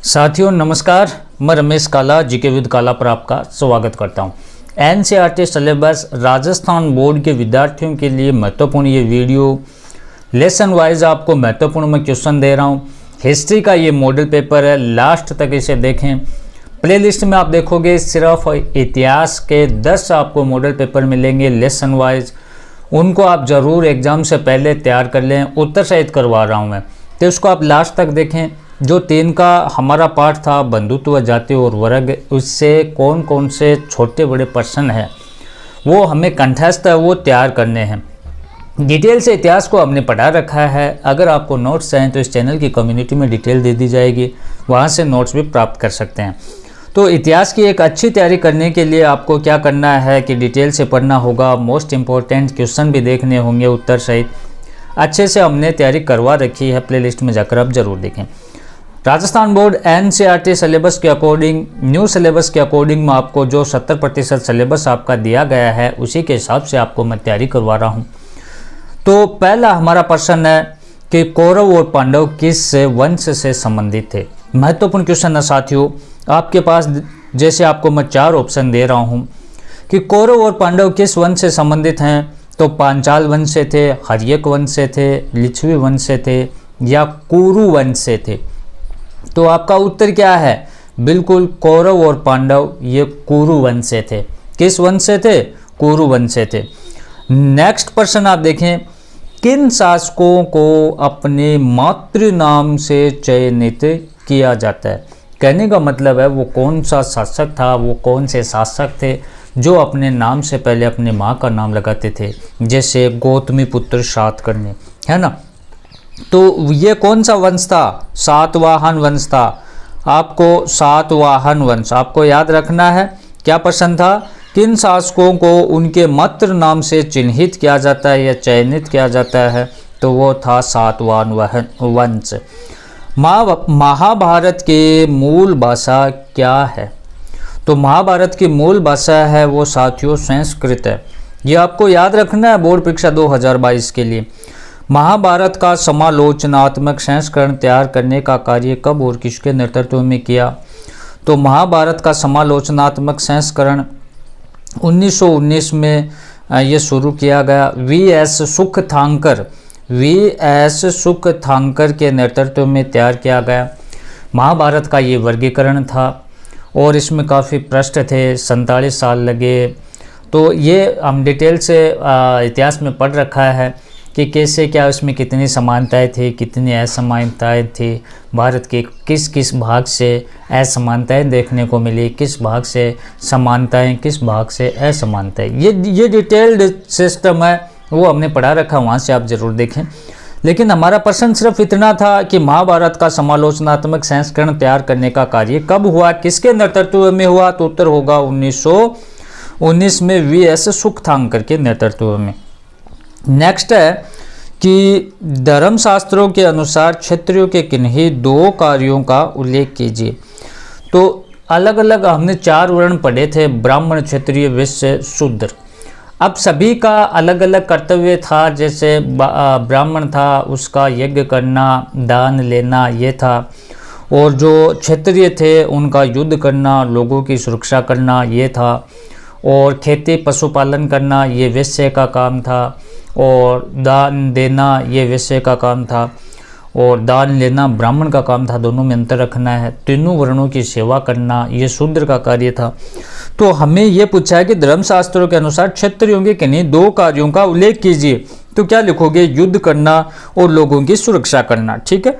साथियों नमस्कार, मैं रमेश काला जीके विद काला पर आपका स्वागत करता हूं। एनसीईआरटी सिलेबस राजस्थान बोर्ड के विद्यार्थियों के लिए महत्वपूर्ण ये वीडियो लेसन वाइज आपको महत्वपूर्ण मैं क्वेश्चन दे रहा हूं। हिस्ट्री का ये मॉडल पेपर है, लास्ट तक इसे देखें। प्लेलिस्ट में आप देखोगे सिर्फ इतिहास के 10 आपको मॉडल पेपर मिलेंगे लेसन वाइज। उनको आप ज़रूर एग्ज़ाम से पहले तैयार कर लें। उत्तर सहित करवा रहा हूँ मैं, तो उसको आप लास्ट तक देखें। जो 3 का हमारा पार्ट था बंधुत्व, जाति और वर्ग, उससे कौन कौन से छोटे बड़े प्रश्न हैं वो हमें कंठस्थ है वो तैयार करने हैं। डिटेल से इतिहास को हमने पढ़ा रखा है। अगर आपको नोट्स चाहिए तो इस चैनल की कम्युनिटी में डिटेल दे दी जाएगी, वहाँ से नोट्स भी प्राप्त कर सकते हैं। तो इतिहास की एक अच्छी तैयारी करने के लिए आपको क्या करना है कि डिटेल से पढ़ना होगा। मोस्ट इम्पोर्टेंट क्वेश्चन भी देखने होंगे उत्तर सहित। अच्छे से हमने तैयारी करवा रखी है, प्लेलिस्ट में जाकर आप जरूर देखें। राजस्थान बोर्ड एनसीईआरटी सिलेबस के अकॉर्डिंग, न्यू सिलेबस के अकॉर्डिंग में आपको जो 70% सिलेबस आपका दिया गया है उसी के हिसाब से आपको मैं तैयारी करवा रहा हूँ। तो पहला हमारा प्रश्न है कि कौरव और पांडव किस वंश से संबंधित थे। महत्वपूर्ण क्वेश्चन है साथियों। आपके पास जैसे आपको मैं 4 ऑप्शन दे रहा हूँ कि कौरव और पांडव किस वंश से संबंधित हैं, तो पांचाल वंश से थे, हर्यक वंश से थे, लिच्छवी वंश से थे या कुरु वंश से थे। तो आपका उत्तर क्या है? बिल्कुल कौरव और पांडव ये कुरु वंश से थे। किस वंश से थे? कुरु वंश से थे। नेक्स्ट प्रश्न आप देखें, किन शासकों को अपने मातृ नाम से चयनित किया जाता है। कहने का मतलब है वो कौन सा शासक था, वो कौन से शासक थे जो अपने नाम से पहले अपने माँ का नाम लगाते थे, जैसे गौतमी पुत्र शातकर्णी, है ना। तो ये कौन सा वंश था? सातवाहन वंश था। आपको सातवाहन वंश आपको याद रखना है। क्या प्रश्न था? किन शासकों को उनके मातृ नाम से चिन्हित किया जाता है या चयनित किया जाता है, तो वो था सातवाहन वंश। महाभारत के मूल भाषा क्या है? तो महाभारत की मूल भाषा है वो साथियों संस्कृत है। ये आपको याद रखना है बोर्ड परीक्षा 2022 के लिए। महाभारत का समालोचनात्मक संस्करण तैयार करने का कार्य कब और किसके नेतृत्व में किया? तो महाभारत का समालोचनात्मक संस्करण 1919 में ये शुरू किया गया। वी.एस. सुखथांकर के नेतृत्व में तैयार किया गया। महाभारत का ये वर्गीकरण था और इसमें काफ़ी प्रश्न थे, 47 साल लगे। तो ये हम डिटेल से इतिहास में पढ़ रखा है कि कैसे क्या उसमें कितनी समानताएं थी, कितनी असमानताएं थी, भारत के किस किस भाग से असमानताएं देखने को मिली, किस भाग से समानताएं, किस भाग से असमानताएं। ये डिटेल्ड सिस्टम है, वो हमने पढ़ा रखा, वहाँ से आप ज़रूर देखें। लेकिन हमारा प्रश्न सिर्फ इतना था कि महाभारत का समालोचनात्मक संस्करण तैयार करने का कार्य कब हुआ, किसके नेतृत्व में हुआ, तो उत्तर होगा 1919 में वी.एस. सुखथांकर के नेतृत्व में। नेक्स्ट है कि धर्मशास्त्रों के अनुसार क्षत्रियों के किन्हीं 2 कार्यों का उल्लेख कीजिए। तो अलग अलग हमने 4 वर्ण पढ़े थे, ब्राह्मण, क्षत्रिय, वैश्य, शूद्र। अब सभी का अलग अलग कर्तव्य था। जैसे ब्राह्मण था उसका यज्ञ करना, दान लेना ये था, और जो क्षत्रिय थे उनका युद्ध करना, लोगों की सुरक्षा करना ये था, और खेती पशुपालन करना ये वैश्य का काम था, और दान देना ये वैश्य का काम था, और दान लेना ब्राह्मण का काम था। दोनों में अंतर रखना है। तीनों वर्णों की सेवा करना ये शूद्र का कार्य था। तो हमें ये पूछा है कि धर्मशास्त्रों के अनुसार क्षत्रियों के किन्हीं 2 कार्यों का उल्लेख कीजिए। तो क्या लिखोगे? युद्ध करना और लोगों की सुरक्षा करना। ठीक है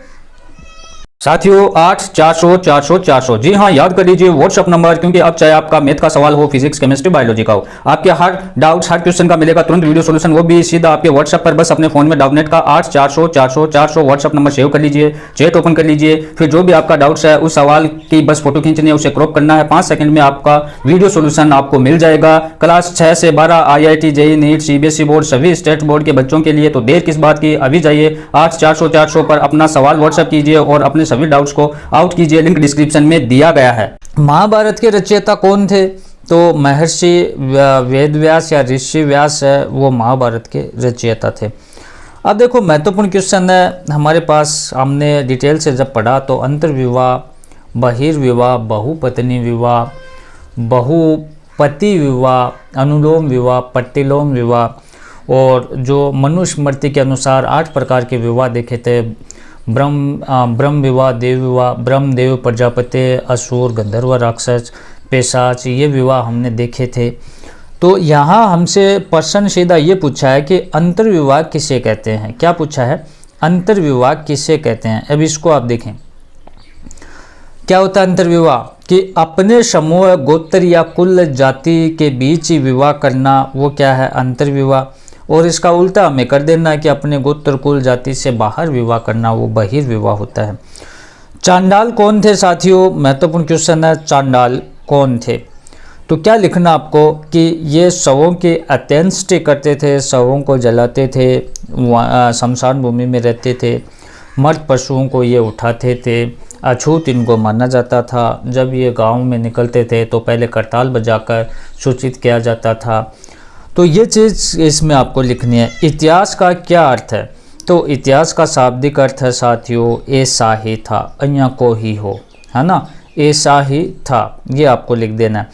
साथियों, 8-400-400-400 जी हाँ, याद कर लीजिए व्हाट्सअप नंबर, क्योंकि अब चाहे आपका मैथ का सवाल हो, फिजिक्स, केमिस्ट्री, बायोलॉजी का हो, आपके हर डाउट्स, हर क्वेश्चन का मिलेगा तुरंत वीडियो सॉल्यूशन, वो भी सीधा आपके व्हाट्सअप पर। बस अपने फोन में डाउटनेट का 8-400-400-400 व्हाट्सअप नंबर सेव कर लीजिए, चैट ओपन कर लीजिए। फिर जो भी आपका डाउट्स है उस सवाल की बस फोटो खींचनी है, उसे क्रॉप करना है, 5 सेकंड में आपका वीडियो सोल्यूशन आपको मिल जाएगा। क्लास 6 से 12 IIT, JEE, NEET, CBSE board, सभी स्टेट बोर्ड के बच्चों के लिए। तो देर किस बात की, अभी जाइए 8-400-400 पर अपना सवाल व्हाट्सअप कीजिए और अपने सभी डाउट्स को आउट कीजिए। लिंक डिस्क्रिप्शन में दिया गया है। महाभारत के रचयिता कौन थे? तो महर्षि वेदव्यास या ऋषि व्यास है, वो महाभारत के रचयिता थे। अब देखो महत्वपूर्ण क्वेश्चन है हमारे पास, हमने डिटेल से जब पढ़ा तो अंतर्विवाह बहिर्विवाह, बहुपत्नी विवाह, बहुपति विवाह, अनुलोम विवाह, प्रतिलोम विवाह। और जो मनुस्मृति के अनुसार 8 प्रकार के विवाह देखे थे, ब्रह्म विवाह, देव विवाह, ब्रह्म, देव, प्रजापति, असुर, गंधर्व, राक्षस, पेशाच, ये विवाह हमने देखे थे। तो यहाँ हमसे प्रश्न सीधा ये पूछा है कि अंतर्विवाह किसे कहते हैं। क्या पूछा है? अंतर्विवाह किसे कहते हैं। अब इसको आप देखें, क्या होता है अंतर्विवाह? कि अपने समूह, गोत्र या कुल जाति के बीच ही विवाह करना, वो क्या है? अंतर्विवाह। और इसका उल्टा हमें कर देना कि अपने गोत्र कुल जाति से बाहर विवाह करना, वो बहिर्विवाह होता है। चांडाल कौन थे साथियों? महत्वपूर्ण क्वेश्चन है, चांडाल कौन थे? तो क्या लिखना आपको कि ये शवों की अंत्येष्टि करते थे, शवों को जलाते थे, शमशान भूमि में रहते थे, मर्द पशुओं को ये उठाते थे, अछूत इनको माना जाता था। जब ये गांव में निकलते थे तो पहले करताल बजाकर सूचित किया जाता था। तो ये चीज़ इसमें आपको लिखनी है। इतिहास का क्या अर्थ है? तो इतिहास का शाब्दिक अर्थ है साथियों, ऐसा ही था, अन्य को ही हो, है ना, ऐसा ही था, ये आपको लिख देना है।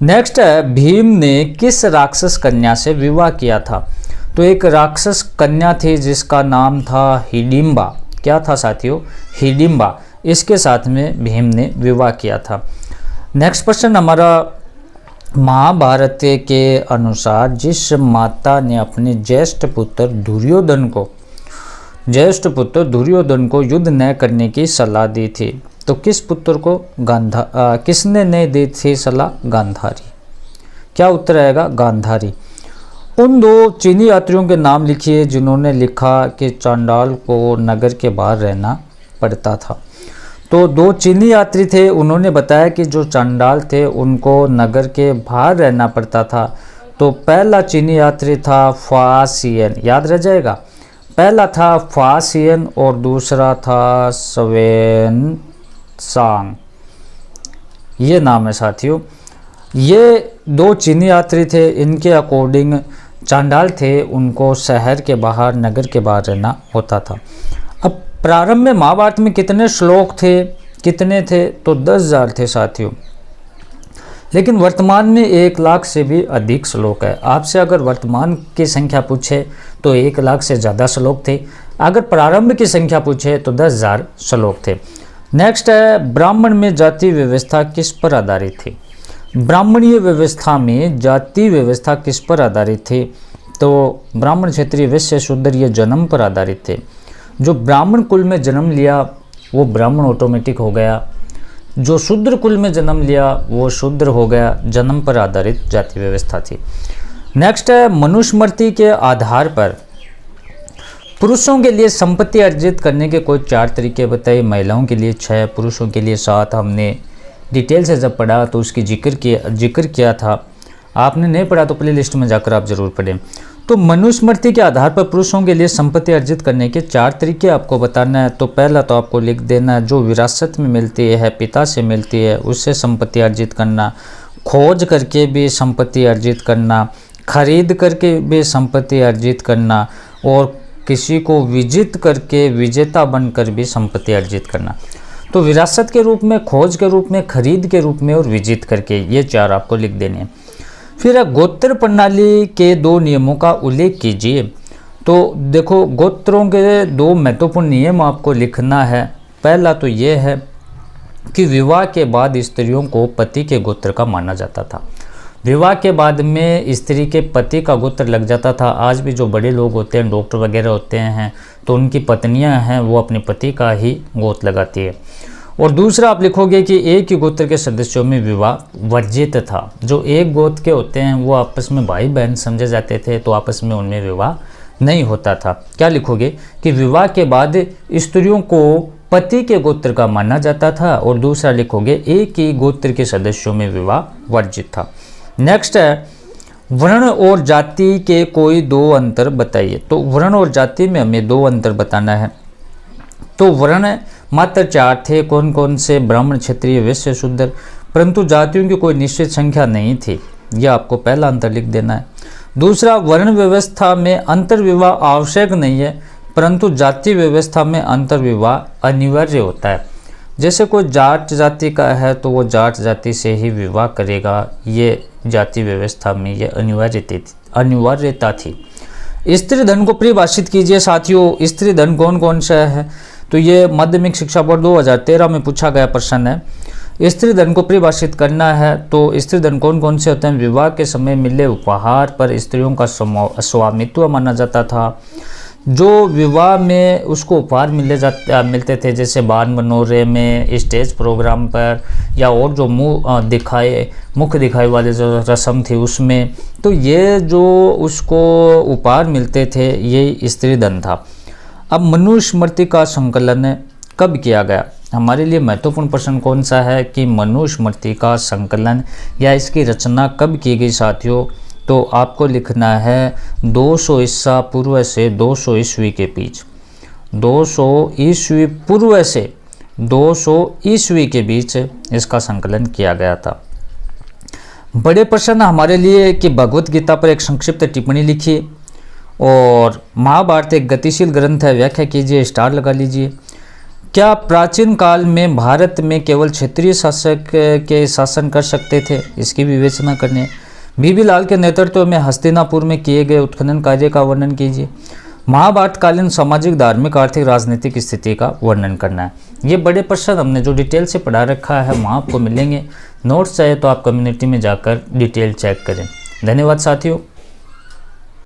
नेक्स्ट है, भीम ने किस राक्षस कन्या से विवाह किया था? तो एक राक्षस कन्या थी जिसका नाम था हिडिंबा। क्या था साथियों? हिडिंबा। इसके साथ में भीम ने विवाह किया था। नेक्स्ट प्रश्न हमारा, महाभारत के अनुसार जिस माता ने अपने ज्येष्ठ पुत्र दुर्योधन को युद्ध न करने की सलाह दी थी, तो किस पुत्र को? किसने नहीं दी थी सलाह? गांधारी। क्या उत्तर आएगा? गांधारी। उन 2 चीनी यात्रियों के नाम लिखिए जिन्होंने लिखा कि चांडाल को नगर के बाहर रहना पड़ता था। तो 2 चीनी यात्री थे, उन्होंने बताया कि जो चांडाल थे उनको नगर के बाहर रहना पड़ता था। तो पहला चीनी यात्री था फासियन, याद रह जाएगा। पहला था फासियन और दूसरा था स्वेन सांग, ये नाम है साथियों। ये 2 चीनी यात्री थे, इनके अकॉर्डिंग चांडाल थे उनको शहर के बाहर, नगर के बाहर रहना होता था। अब प्रारंभ में महाभारत में कितने श्लोक थे? कितने थे? तो 10,000 थे साथियों। लेकिन वर्तमान में 1 लाख से भी अधिक श्लोक है। आपसे अगर वर्तमान की संख्या पूछे तो 1 लाख से ज़्यादा श्लोक थे। अगर प्रारंभ की संख्या पूछे तो 10,000 श्लोक थे। नेक्स्ट है, ब्राह्मण में जाति व्यवस्था किस पर आधारित थी? ब्राह्मणीय व्यवस्था में जाति व्यवस्था किस पर आधारित थी? तो ब्राह्मण, क्षत्रिय, वैश्य, शूद्र ये जन्म पर आधारित थे। जो ब्राह्मण कुल में जन्म लिया वो ब्राह्मण ऑटोमेटिक हो गया, जो शूद्र कुल में जन्म लिया वो शूद्र हो गया। जन्म पर आधारित जाति व्यवस्था थी। नेक्स्ट है, मनुस्मृति के आधार पर पुरुषों के लिए संपत्ति अर्जित करने के कोई 4 तरीके बताए। महिलाओं के लिए 6, पुरुषों के लिए 7। हमने डिटेल से जब पढ़ा तो उसकी जिक्र किया था। आपने नहीं पढ़ा तो प्ले लिस्ट में जाकर आप जरूर पढ़ें। तो मनुस्मृति के आधार पर पुरुषों के लिए संपत्ति अर्जित करने के 4 तरीके आपको बताना है। तो पहला तो आपको लिख देना है, जो विरासत में मिलती है, पिता से मिलती है, उससे संपत्ति अर्जित करना, खोज करके भी संपत्ति अर्जित करना, खरीद करके भी संपत्ति अर्जित करना, और किसी को विजित करके, विजेता बनकर भी संपत्ति अर्जित करना। तो विरासत के रूप में, खोज के रूप में, खरीद के रूप में और विजित करके, ये 4 आपको लिख देने हैं। फिर गोत्र प्रणाली के 2 नियमों का उल्लेख कीजिए। तो देखो, गोत्रों के 2 महत्वपूर्ण नियम आपको लिखना है। पहला तो ये है कि विवाह के बाद स्त्रियों को पति के गोत्र का माना जाता था। विवाह के बाद में स्त्री के पति का गोत्र लग जाता था। आज भी जो बड़े लोग होते हैं, डॉक्टर वगैरह होते हैं, तो उनकी पत्नियां हैं वो अपने पति का ही गोत्र लगाती है। और दूसरा आप लिखोगे कि एक ही गोत्र के सदस्यों में विवाह वर्जित था। जो एक गोत्र के होते हैं वो आपस में भाई बहन समझे जाते थे, तो आपस में उनमें विवाह नहीं होता था। क्या लिखोगे कि विवाह के बाद स्त्रियों को पति के गोत्र का माना जाता था। और दूसरा लिखोगे एक ही गोत्र के सदस्यों में विवाह वर्जित था। नेक्स्ट है, वर्ण और जाति के कोई 2 अंतर बताइए। तो वर्ण और जाति में हमें 2 अंतर बताना है। तो वर्ण मात्र 4 थे। कौन कौन से? ब्राह्मण, क्षत्रिय, वैश्य, शूद्र। परंतु जातियों की कोई निश्चित संख्या नहीं थी। यह आपको पहला अंतर लिख देना है। दूसरा, वर्ण व्यवस्था में अंतर्विवाह आवश्यक नहीं है, परंतु जाति व्यवस्था में अंतर्विवाह अनिवार्य होता है। जैसे कोई जाट जाति का है तो वो जाट जाति से ही विवाह करेगा, ये जाति व्यवस्था में ये अनिवार्यता थी। स्त्री धन को परिभाषित कीजिए साथियों। स्त्री धन कौन कौन सा है, तो ये माध्यमिक शिक्षा बोर्ड 2013 में पूछा गया प्रश्न है। स्त्री धन को परिभाषित करना है तो स्त्री धन कौन कौन से होते हैं। विवाह के समय मिले उपहार पर स्त्रियों का स्वामित्व माना जाता था। जो विवाह में उसको उपहार मिलते थे, जैसे बान मनोरे में, स्टेज प्रोग्राम पर, या और जो मुख दिखाई वाली जो रस्म थी उसमें, तो ये जो उसको उपहार मिलते थे ये स्त्री धन था। अब मनुस्मृति का संकलन कब किया गया। हमारे लिए महत्वपूर्ण प्रश्न कौन सा है कि मनुस्मृति का संकलन या इसकी रचना कब की गई साथियों। तो आपको लिखना है 200 ईसा पूर्व से 200 ईस्वी के बीच। 200 ईस्वी पूर्व से 200 ईस्वी के बीच इसका संकलन किया गया था। बड़े प्रश्न हमारे लिए कि भगवत गीता पर एक संक्षिप्त टिप्पणी लिखिए, और महाभारत एक गतिशील ग्रंथ है, व्याख्या कीजिए, स्टार लगा लीजिए। क्या प्राचीन काल में भारत में केवल क्षेत्रीय शासक के शासन कर सकते थे, इसकी विवेचना करने। बीबी लाल के नेतृत्व में हस्तिनापुर में किए गए उत्खनन कार्य का वर्णन कीजिए। महाभारत कालीन सामाजिक, धार्मिक, आर्थिक, राजनीतिक स्थिति का वर्णन करना है। ये बड़े प्रश्न हमने जो डिटेल से पढ़ा रखा है वहाँ आपको मिलेंगे। नोट्स चाहिए तो आप कम्युनिटी में जाकर डिटेल चेक करें। धन्यवाद साथियों।